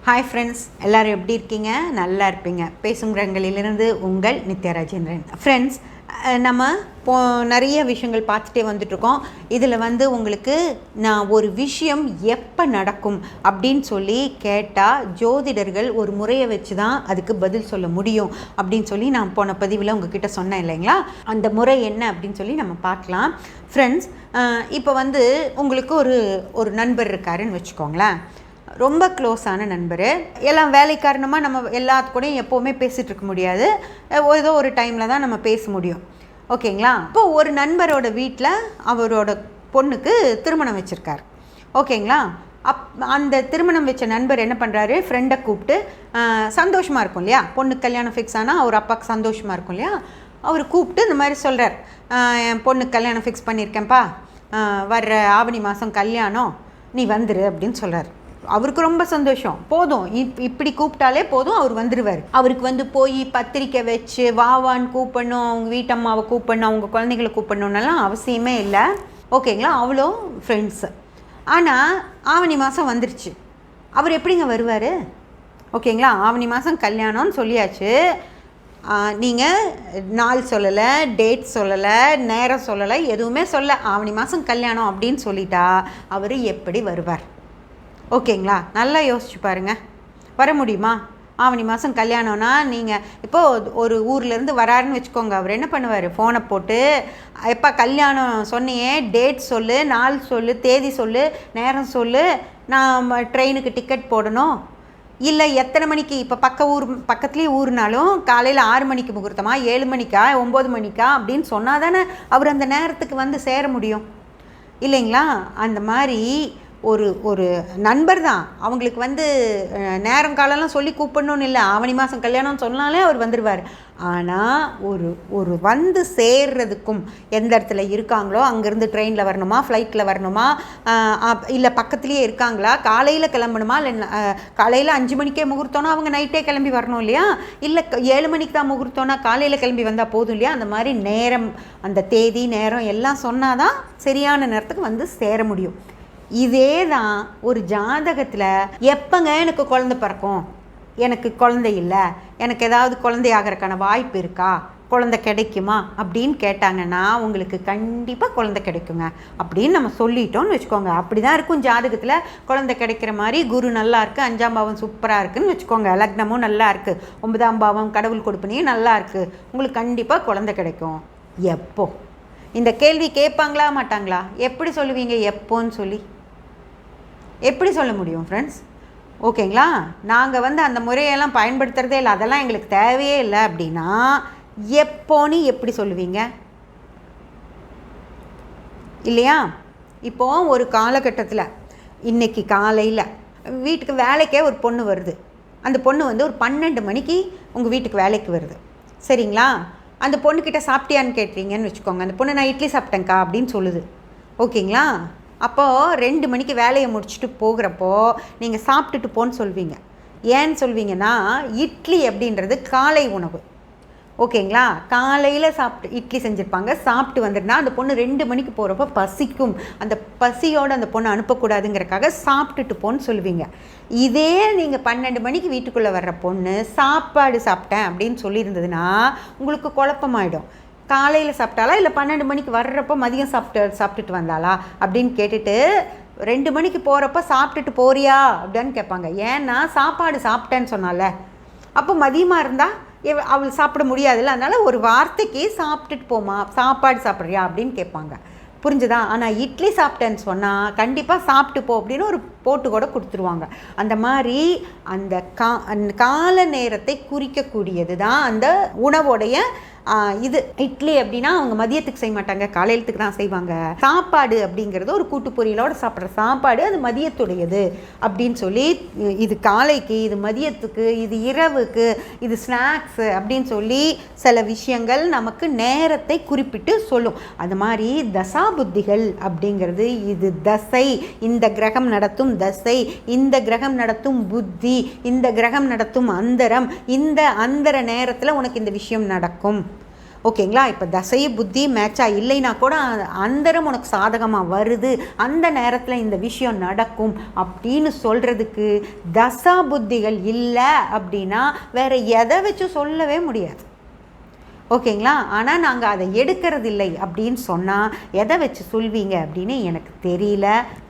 Hi friends, எல்லோரும் எப்படி இருக்கீங்க? நல்லா இருப்பீங்க. பேசும் ரங்களிலிருந்து உங்கள் நித்யா ராஜேந்திரன். ஃப்ரெண்ட்ஸ், நம்ம நிறைய விஷயங்கள் பார்த்துட்டே வந்துட்ருக்கோம். இதில் உங்களுக்கு நான் ஒரு விஷயம் எப்போ நடக்கும் அப்படின்னு சொல்லி கேட்டால் ஜோதிடர்கள் ஒரு முறையை வச்சு தான் அதுக்கு பதில் சொல்ல முடியும் அப்படின்னு சொல்லி நான் போன பதிவில் உங்ககிட்ட சொன்னேன் இல்லைங்களா? அந்த முறை என்ன அப்படின்னு சொல்லி நம்ம பார்க்கலாம். ஃப்ரெண்ட்ஸ், இப்போ உங்களுக்கு ஒரு நண்பர் இருக்காருன்னு வச்சுக்கோங்களேன். ரொம்ப க்ளோஸான நண்பர். எல்லாம் வேலை காரணமாக நம்ம எல்லாத்துக்கூடையும் எப்போவுமே பேசிகிட்டு இருக்க முடியாது. ஏதோ ஒரு டைமில் தான் நம்ம பேச முடியும். ஓகேங்களா? இப்போது ஒரு நண்பரோட வீட்டில் அவரோட பொண்ணுக்கு திருமணம் வச்சுருக்கார். ஓகேங்களா? அந்த திருமணம் வச்ச நண்பர் என்ன பண்ணுறாரு, ஃப்ரெண்டை கூப்பிட்டு சந்தோஷமாக இருக்கும் இல்லையா, பொண்ணுக்கு கல்யாணம் ஃபிக்ஸ் ஆனால் அவர் அப்பாவுக்கு சந்தோஷமாக இருக்கும் இல்லையா, அவர் கூப்பிட்டு இந்த மாதிரி சொல்கிறார், என் பொண்ணுக்கு கல்யாணம் ஃபிக்ஸ் பண்ணியிருக்கேன்ப்பா, வர்ற ஆவணி மாதம் கல்யாணம், நீ வந்துரு அப்படின்னு சொல்கிறார். அவருக்கு ரொம்ப சந்தோஷம். போதும், இப்படி கூப்பிட்டாலே போதும், அவர் வந்துடுவார். அவருக்கு போய் பத்திரிக்கை வச்சு வாவான்னு கூப்பிடணும், அவங்க வீட்டம்மாவை கூப்பிடணும், அவங்க குழந்தைகளை கூப்பிடணுன்னெல்லாம் அவசியமே இல்லை. ஓகேங்களா? அவ்வளோ ஃப்ரெண்ட்ஸு. ஆனால் ஆவணி மாதம் வந்துருச்சு, அவர் எப்படிங்க வருவார்? ஓகேங்களா? ஆவணி மாதம் கல்யாணம்னு சொல்லியாச்சு. நீங்கள் நாள் சொல்லலை, டேட் சொல்லலை, நேரம் சொல்லலை, எதுவுமே சொல்ல, ஆவணி மாதம் கல்யாணம் அப்படின்னு சொல்லிட்டா அவர் எப்படி வருவார்? ஓகேங்களா? நல்லா யோசிச்சு பாருங்கள். வர முடியுமா? ஆவணி மாதம் கல்யாணம்னா நீங்கள் இப்போது ஒரு ஊர்லேருந்து வராருன்னு வச்சுக்கோங்க. அவர் என்ன பண்ணுவார், ஃபோனை போட்டு எப்போ கல்யாணம் சொன்னியே, டேட் சொல்லு, நாள் சொல்லு, தேதி சொல்லு, நேரம் சொல்லு, நான் ட்ரெயினுக்கு டிக்கெட் போடணும், இல்லை எத்தனை மணிக்கு, இப்போ பக்கத்துலேயே ஊர்னாலும் காலையில் 6 மணிக்கு முகூர்த்தமா, 7 மணிக்கா, 9 மணிக்கா அப்படின்னு சொன்னால் தானே அவர் அந்த நேரத்துக்கு சேர முடியும் இல்லைங்களா? அந்த மாதிரி ஒரு நண்பர் தான். அவங்களுக்கு நேரம் காலம்லாம் சொல்லி கூப்பிடணும்னு இல்லை, ஆவணி மாதம் கல்யாணம்னு சொன்னாலே அவர் வந்துடுவார். ஆனால் ஒரு சேர்றதுக்கும், எந்த இடத்துல இருக்காங்களோ அங்கேருந்து ட்ரெயினில் வரணுமா, ஃப்ளைட்டில் வரணுமா, இல்லை பக்கத்துலேயே இருக்காங்களா, காலையில் கிளம்பணுமா, இல்லை காலையில் 5 மணிக்கே முகூர்த்தம்னா அவங்க நைட்டே கிளம்பி வரணும் இல்லையா, இல்லை 7 மணிக்கு தான் முகூர்த்தம்னா காலையில் கிளம்பி வந்தால் போதும் இல்லையா? அந்த மாதிரி நேரம், அந்த தேதி நேரம் எல்லாம் சொன்னால் தான் சரியான நேரத்துக்கு சேர முடியும். இதே தான் ஒரு ஜாதகத்தில் எப்போங்க எனக்கு குழந்தை பிறக்கும், எனக்கு குழந்தை இல்லை, எனக்கு ஏதாவது குழந்தை ஆகிறதுக்கான வாய்ப்பு இருக்கா, குழந்தை கிடைக்குமா அப்படின்னு கேட்டாங்கன்னா உங்களுக்கு கண்டிப்பாக குழந்தை கிடைக்குங்க அப்படின்னு நம்ம சொல்லிட்டோம்னு வச்சுக்கோங்க. அப்படி தான் இருக்கும் ஜாதகத்தில். குழந்தை கிடைக்கிற மாதிரி குரு நல்லா இருக்குது, 5ஆம் பாவம் சூப்பராக இருக்குதுன்னு வச்சுக்கோங்க, லக்னமும் நல்லா இருக்குது, 9ஆம் பாவம் கடவுள் கொடுப்பினையும் நல்லா இருக்குது, உங்களுக்கு கண்டிப்பாக குழந்தை கிடைக்கும். எப்போ? இந்த கேள்வி கேட்பாங்களா மாட்டாங்களா? எப்படி சொல்லுவீங்க எப்போன்னு சொல்லி? எப்படி சொல்ல முடியும் ஃப்ரெண்ட்ஸ்? ஓகேங்களா? நாங்கள் அந்த முறையெல்லாம் பயன்படுத்துகிறதே இல்லை, அதெல்லாம் எங்களுக்கு தேவையே இல்லை அப்படின்னா எப்போன்னு எப்படி சொல்லுவீங்க இல்லையா? இப்போது ஒரு காலகட்டத்தில் இன்றைக்கி காலையில் வீட்டுக்கு வேலைக்கே ஒரு பொண்ணு வருது. அந்த பொண்ணு ஒரு 12 மணிக்கு உங்கள் வீட்டுக்கு வேலைக்கு வருது. சரிங்களா? அந்த பொண்ணுக்கிட்ட சாப்பிட்டியான்னு கேட்டீங்கன்னு வச்சுக்கோங்க. அந்த பொண்ணு நான் இட்லி சாப்பிட்டேங்க்கா அப்படின்னு சொல்லுது. ஓகேங்களா? அப்போது 2 மணிக்கு வேலையை முடிச்சுட்டு போகிறப்போ நீங்கள் சாப்பிட்டுட்டு போன்னு சொல்வீங்க. ஏன்னு சொல்வீங்கன்னா, இட்லி அப்படின்றது காலை உணவு. ஓகேங்களா? காலையில் இட்லி செஞ்சுருப்பாங்க, சாப்பிட்டு வந்துட்டுனா அந்த பொண்ணு 2 மணிக்கு போகிறப்போ பசிக்கும், அந்த பசியோடு அந்த பொண்ணு அனுப்பக்கூடாதுங்கிறக்காக சாப்பிட்டுட்டு போன்னு சொல்லுவீங்க. இதே நீங்கள் 12 மணிக்கு வீட்டுக்குள்ளே வர்ற பொண்ணு சாப்பாடு சாப்பிட்டேன் அப்படின்னு சொல்லியிருந்ததுன்னா உங்களுக்கு குழப்பமாயிடும். காலையில் சாப்பிட்டாலா, இல்லை 12 மணிக்கு வர்றப்போ மதியம் சாப்பிட்டுட்டு வந்தாளா அப்படின்னு கேட்டுட்டு 2 மணிக்கு போகிறப்ப சாப்பிட்டுட்டு போறியா அப்படின்னு கேட்பாங்க. ஏன்னா சாப்பாடு சாப்பிட்டேன்னு சொன்னால, அப்போ மதியமாக இருந்தால் அவள் சாப்பிட முடியாதுல்ல, அதனால் ஒரு வார்த்தைக்கு சாப்பிட்டுட்டு போமா, சாப்பாடு சாப்பிட்றியா அப்படின்னு கேட்பாங்க. புரிஞ்சுதா? ஆனால் இட்லி சாப்பிட்டேன்னு சொன்னால் கண்டிப்பாக சாப்பிட்டு போ அப்படின்னு ஒரு போட்டு கூட கொடுத்துருவாங்க. அந்த மாதிரி அந்த கால நேரத்தை குறிக்கக்கூடியது தான் அந்த உணவுடைய இது. இட்லி அப்படின்னா அவங்க மதியத்துக்கு செய்ய மாட்டாங்க, காலையிலத்துக்கு தான் செய்வாங்க. சாப்பாடு அப்படிங்கிறது ஒரு கூட்டு பொரியலோடு சாப்பிட்ற சாப்பாடு, அது மதியத்துடையது அப்படின்னு சொல்லி, இது காலைக்கு, இது மதியத்துக்கு, இது இரவுக்கு, இது ஸ்நாக்ஸு அப்படின்னு சொல்லி சில விஷயங்கள் நமக்கு நேரத்தை குறிப்பிட்டு சொல்லும். அது மாதிரி தசா புத்திகள் அப்படிங்கிறது, இது தசை, இந்த கிரகம் நடத்தும் தசை, இந்த கிரகம் நடத்தும் புத்தி, இந்த கிரகம் நடத்தும் அந்தரம், இந்த அந்தர நேரத்தில் உனக்கு இந்த விஷயம் நடக்கும். ஓகேங்களா? இப்போ தசை புத்தி மேட்சாக இல்லைன்னா கூட அந்தரம் உனக்கு சாதகமாக வருது, அந்த நேரத்தில் இந்த விஷயம் நடக்கும் அப்படின்னு சொல்கிறதுக்கு தசா புத்திகள் இல்லை அப்படின்னா வேறு எதை வச்சு சொல்லவே முடியாது. ஓகேங்களா? ஆனால் நாங்கள் அதை எடுக்கிறதில்லை அப்படின்னு சொன்னால் எதை வச்சு சொல்வீங்க அப்படின்னு எனக்கு தெரியல.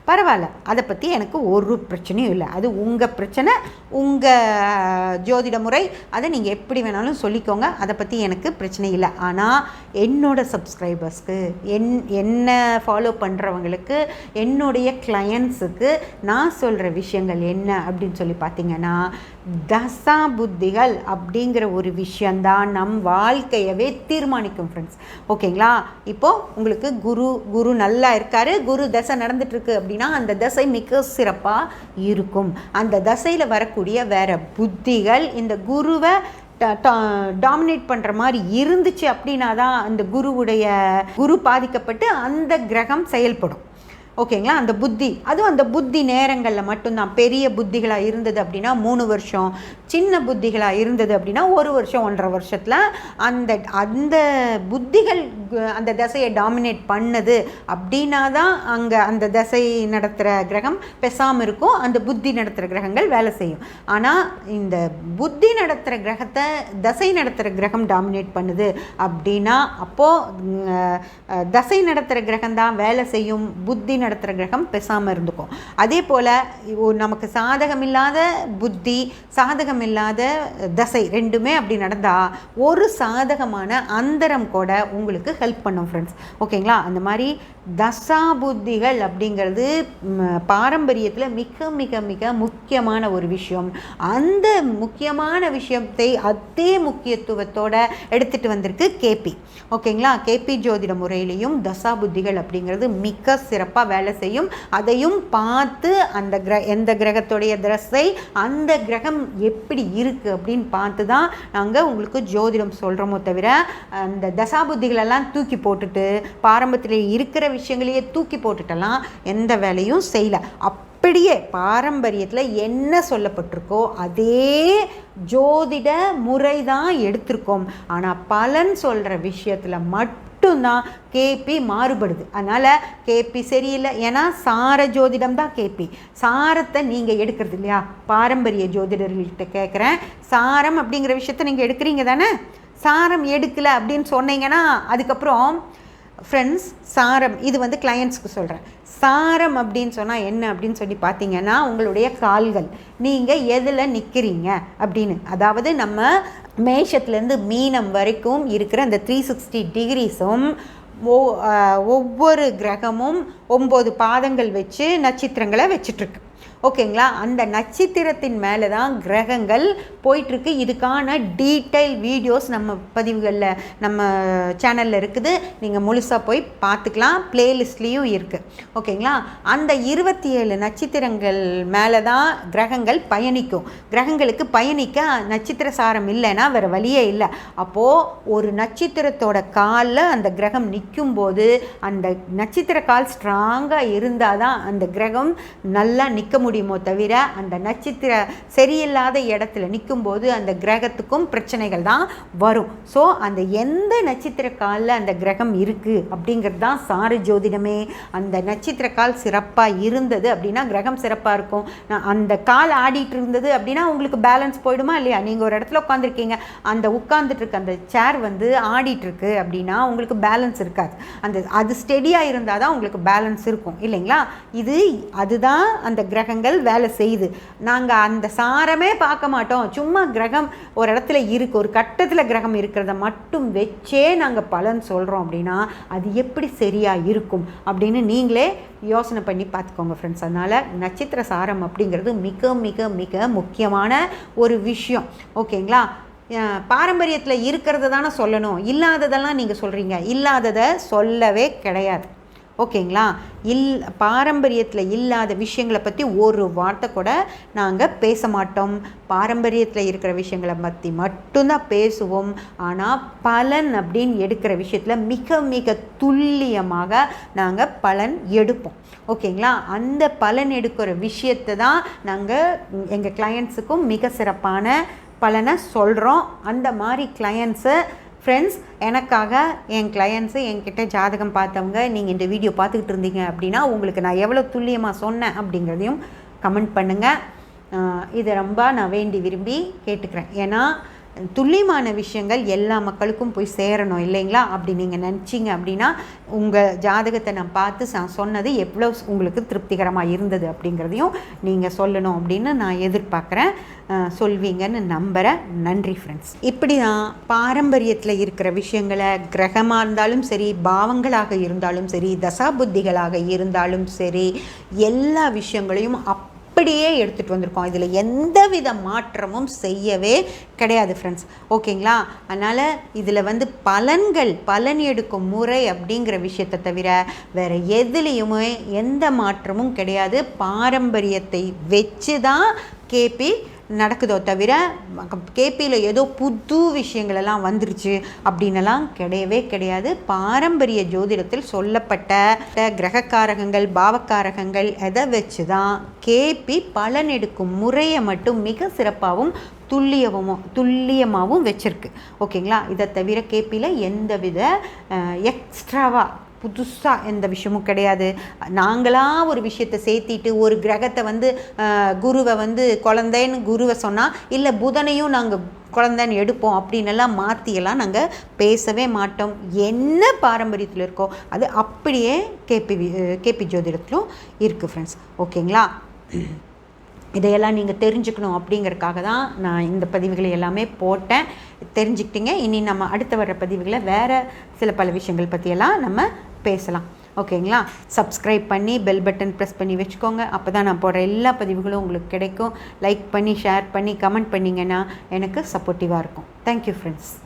பரவாயில்ல, அதை பற்றி எனக்கு ஒரு பிரச்சனையும் இல்லை. அது உங்கள் பிரச்சனை, உங்கள் ஜோதிட முறை, அதை நீங்கள் எப்படி வேணாலும் சொல்லிக்கோங்க. அதை பற்றி எனக்கு பிரச்சனை இல்லை. ஆனால் என்னோடய சப்ஸ்கிரைபர்ஸ்க்கு, என்ன ஃபாலோ பண்ணுறவங்களுக்கு, என்னுடைய கிளையண்ட்ஸுக்கு நான் சொல்கிற விஷயங்கள் என்ன அப்படின்னு சொல்லி பார்த்தீங்கன்னா, தசா புத்திகள் அப்படிங்கிற ஒரு விஷயந்தான் நம் வாழ்க்கையவே தீர்மானிக்கும் ஃப்ரெண்ட்ஸ். ஓகேங்களா? இப்போது உங்களுக்கு குரு நல்லா இருக்கார், குரு தசை நடந்துட்டுருக்கு அப்படின்னா அந்த தசை மிக சிறப்பாக இருக்கும். அந்த தசையில் வரக்கூடிய வேறு புத்திகள் இந்த குருவை டாமினேட் பண்ணுற மாதிரி இருந்துச்சு அப்படின்னா தான் அந்த குரு பாதிக்கப்பட்டு அந்த கிரகம் செயல்படும். ஓகேங்களா? அந்த புத்தி, அதுவும் அந்த புத்தி நேரங்களில் மட்டும்தான். பெரிய புத்திகளாக இருந்தது அப்படின்னா 3 வருஷம், சின்ன புத்திகளாக இருந்தது அப்படின்னா 1 வருஷம் 1.5 வருஷத்தில் அந்த புத்திகள் அந்த தசையை டாமினேட் பண்ணுது அப்படின்னா தான் அங்கே அந்த தசை நடத்துகிற கிரகம் பெசாமல் இருக்கும், அந்த புத்தி நடத்துகிற கிரகங்கள் வேலை செய்யும். ஆனால் இந்த புத்தி நடத்துகிற கிரகத்தை தசை நடத்துகிற கிரகம் டாமினேட் பண்ணுது அப்படின்னா அப்போது தசை நடத்துகிற கிரகம் தான் வேலை செய்யும், புத்தி நடத்துகிற கிரகம் பெசாமல் இருந்துக்கும். அதே போல் நமக்கு சாதகமில்லாத புத்தி, சாதகமில்லாத தசை ரெண்டுமே அப்படி நடந்தால் ஒரு சாதகமான அந்தரம் கூட உங்களுக்கு ஹெல்ப் பண்ணும் ஃப்ரெண்ட்ஸ். ஓகேங்களா? அந்த மாதிரி தசா புத்திகள் அப்படிங்கிறது பாரம்பரியத்தில் மிக மிக மிக முக்கியமான ஒரு விஷயம். அந்த முக்கியமான விஷயத்தை அதே முக்கியத்துவத்தோடு எடுத்துகிட்டு வந்திருக்கு கேபி. ஓகேங்களா? கேபி ஜோதிட முறையிலையும் தசா புத்திகள் அப்படிங்கிறது மிக சிறப்பாக வேலை செய்யும். அதையும் பார்த்து அந்த எந்த கிரகத்துடைய தசை அந்த கிரகம் எப்படி இருக்குது அப்படின்னு பார்த்து தான் நாங்கள் உங்களுக்கு ஜோதிடம் சொல்கிறோமோ தவிர அந்த தசா புத்திகளெல்லாம் தூக்கி போட்டுட்டு பாரம்பரியத்தில் இருக்கிற விஷயங்களையே தூக்கி போட்டுட்டெல்லாம் எந்த வேலையும் செய்யலை. அப்படியே பாரம்பரியத்தில் என்ன சொல்லப்பட்டிருக்கோ அதே ஜோதிட முறை தான் எடுத்திருக்கோம். ஆனால் பலன் சொல்கிற விஷயத்தில் மட்டும்தான் கேபி மாறுபடுது. அதனால் கேபி சரியில்லை. ஏன்னா சார ஜோதிடம் தான் கேபி. சாரத்தை நீங்கள் எடுக்கிறது இல்லையா? பாரம்பரிய ஜோதிடர்கள்கிட்ட கேட்குறேன், சாரம் அப்படிங்கிற விஷயத்த நீங்கள் எடுக்கிறீங்க தானே? சாரம் எடுக்கலை அப்படின்னு சொன்னீங்கன்னா அதுக்கப்புறம் ஃப்ரெண்ட்ஸ், சாரம் இது வந்து கிளையண்ட்ஸ்க்கு சொல்கிறேன். சாரம் அப்படின்னு சொன்னால் என்ன அப்படின்னு சொல்லி பார்த்தீங்கன்னா உங்களுடைய கால்கள், நீங்கள் எதில் நிற்கிறீங்க அப்படின்னு. அதாவது நம்ம மேஷத்துலேருந்து மீனம் வரைக்கும் இருக்கிற அந்த 360 டிகிரிஸும் ஒவ்வொரு கிரகமும் 9 பாதங்கள் வச்சு நட்சத்திரங்களை வச்சிட்ருக்கு. ஓகேங்களா? அந்த நட்சத்திரத்தின் மேலே தான் கிரகங்கள் போயிட்டுருக்கு. இதுக்கான டீட்டெயில் வீடியோஸ் நம்ம பதிவுகளில் நம்ம சேனலில் இருக்குது. நீங்கள் முழுசாக போய் பார்த்துக்கலாம், பிளேலிஸ்ட்லேயும் இருக்குது. ஓகேங்களா? அந்த 27 நட்சத்திரங்கள் மேலே தான் கிரகங்கள் பயணிக்கும். கிரகங்களுக்கு பயணிக்க நட்சத்திர சாரம் இல்லைன்னா வேறு வழியே இல்லை. அப்போது ஒரு நட்சத்திரத்தோட காலில் அந்த கிரகம் நிற்கும்போது அந்த நட்சத்திர கால் ஸ்ட்ராங்காக இருந்தால் தான் அந்த கிரகம் நல்லா நிற்க முடியுமோ தவிர அந்த நட்சத்திர சரியில்லாத இடத்துல நிற்கும்போது அந்த கிரகத்துக்கும் பிரச்சனைகள் தான் வரும். ஸோ அந்த எந்த நட்சத்திர காலில் அந்த கிரகம் இருக்குது அப்படிங்கிறது தான் சார ஜோதிடமே. அந்த நட்சத்திர கால் சிறப்பாக இருந்தது அப்படின்னா கிரகம் சிறப்பாக இருக்கும். அந்த கால் ஆடிட்டு இருந்தது அப்படின்னா உங்களுக்கு பேலன்ஸ் போயிடுமா இல்லையா? நீங்கள் ஒரு இடத்துல உட்காந்துருக்கீங்க, அந்த உட்காந்துட்டுருக்க அந்த சேர் வந்து ஆடிட்டுருக்கு அப்படின்னா உங்களுக்கு பேலன்ஸ் இருக்காது. அது ஸ்டெடியாக இருந்தால் தான் உங்களுக்கு பேலன்ஸ் இருக்கும் இல்லைங்களா? அதுதான் அந்த கிரகங்கள் வேலை செய்யுது. நாங்கள் அந்த சாரமே பார்க்க மாட்டோம், சும்மா கிரகம் ஒரு இடத்துல இருக்குது, ஒரு கட்டத்தில் கிரகம் இருக்கிறத மட்டும் வச்சே நாங்கள் பலன் சொல்கிறோம் அப்படின்னா அது எப்படி சரியாக இருக்கும் அப்படின்னு நீங்களே யோசனை பண்ணி பார்த்துக்கோங்க ஃப்ரெண்ட்ஸ். அதனால் நட்சத்திர சாரம் அப்படிங்கிறது மிக மிக மிக முக்கியமான ஒரு விஷயம். ஓகேங்களா? பாரம்பரியத்தில் இருக்கிறத தானே சொல்லணும், இல்லாததெல்லாம் நீங்கள் சொல்கிறீங்க. இல்லாததை சொல்லவே கிடையாது. ஓகேங்களா? பாரம்பரியத்தில் இல்லாத விஷயங்களை பற்றி ஒரு வார்த்தை கூட நாங்கள் பேச மாட்டோம். பாரம்பரியத்தில் இருக்கிற விஷயங்களை பற்றி மட்டும்தான் பேசுவோம். ஆனால் பலன் அப்படின்னு எடுக்கிற விஷயத்தில் மிக மிக துல்லியமாக நாங்கள் பலன் எடுப்போம். ஓகேங்களா? அந்த பலன் எடுக்கிற விஷயத்தை தான் நாங்கள் எங்கள் கிளையண்ட்ஸுக்கும் மிக சிறப்பான பலனை சொல்கிறோம். அந்த மாதிரி கிளையண்ட்ஸை ஃப்ரெண்ட்ஸ், எனக்காக என் கிளையண்ட்ஸு என்கிட்ட ஜாதகம் பார்த்தவங்க நீங்கள் இந்த வீடியோ பார்த்துக்கிட்டு இருந்தீங்க அப்படின்னா உங்களுக்கு நான் எவ்வளோ துல்லியமாக சொன்னேன் அப்படிங்கிறதையும் கமெண்ட் பண்ணுங்கள். இதை ரொம்ப நான் வேண்டி விரும்பி கேட்டுக்கிறேன். ஏன்னா துல்லியமான விஷயங்கள் எல்லா மக்களுக்கும் போய் சேரணும் இல்லைங்களா? அப்படி நீங்கள் நினச்சிங்க அப்படின்னா உங்கள் ஜாதகத்தை நான் பார்த்து சொன்னது எவ்வளோ உங்களுக்கு திருப்திகரமாக இருந்தது அப்படிங்கிறதையும் நீங்கள் சொல்லணும் அப்படின்னு நான் எதிர்பார்க்குறேன். சொல்வீங்கன்னு நம்புகிறேன். நன்றி ஃப்ரெண்ட்ஸ். இப்படி தான் பாரம்பரியத்தில் இருக்கிற விஷயங்களை கிரகமாக இருந்தாலும் சரி, பாவங்களாக இருந்தாலும் சரி, தசாபுத்திகளாக இருந்தாலும் சரி, எல்லா விஷயங்களையும் அப்படியே எடுத்துகிட்டு வந்திருக்கோம். இதில் எந்தவித மாற்றமும் செய்யவே கிடையாது ஃப்ரெண்ட்ஸ். ஓகேங்களா? அதனால் இதில் வந்து பலன் எடுக்கும் முறை அப்படிங்கிற விஷயத்தை தவிர வேறு எதுலேயுமே எந்த மாற்றமும் கிடையாது. பாரம்பரியத்தை வச்சு தான் கேபி நடக்குதோ தவிர கேபியில் ஏதோ புது விஷயங்களெல்லாம் வந்துருச்சு அப்படின்னலாம் கிடையவே கிடையாது. பாரம்பரிய ஜோதிடத்தில் சொல்லப்பட்ட கிரகக்காரகங்கள், பாவக்காரகங்கள் எதை வச்சு தான் கேபி பலன் எடுக்கும் முறையை மட்டும் மிக சிறப்பாகவும் துல்லியமாகவும் வச்சுருக்கு. ஓகேங்களா? இதை தவிர கேபியில் எந்தவித எக்ஸ்ட்ராவாக புதுசாக எந்த விஷயமும் கிடையாது. நாங்களாக ஒரு விஷயத்தை சேர்த்திட்டு ஒரு கிரகத்தை வந்து குருவை வந்து குழந்தைன்னு குருவை சொன்னால், இல்லை புதனையும் நாங்கள் குழந்தைன்னு எடுப்போம் அப்படின்னெல்லாம் மாற்றியெல்லாம் நாங்கள் பேசவே மாட்டோம். என்ன பாரம்பரியத்தில் இருக்கோ அது அப்படியே கேபி ஜோதிடத்திலும் இருக்குது ஃப்ரெண்ட்ஸ். ஓகேங்களா? இதையெல்லாம் நீங்கள் தெரிஞ்சுக்கணும் அப்படிங்கிறதுக்காக தான் நான் இந்த பதிவுகளை எல்லாமே போட்டேன். தெரிஞ்சுக்கிட்டீங்க. இனி நம்ம அடுத்த வர்ற பதிவுகளை வேறு பல விஷயங்கள் பற்றியெல்லாம் நம்ம பேசலாம். ஓகேங்களா? சப்ஸ்கிரைப் பண்ணி பெல் பட்டன் ப்ரெஸ் பண்ணி வச்சுக்கோங்க. அப்போ தான் நான் போடுற எல்லா பதிவுகளும் உங்களுக்கு கிடைக்கும். லைக் பண்ணி, ஷேர் பண்ணி, கமெண்ட் பண்ணிங்கன்னா எனக்கு சப்போர்ட்டிவாக இருக்கும். Thank you friends.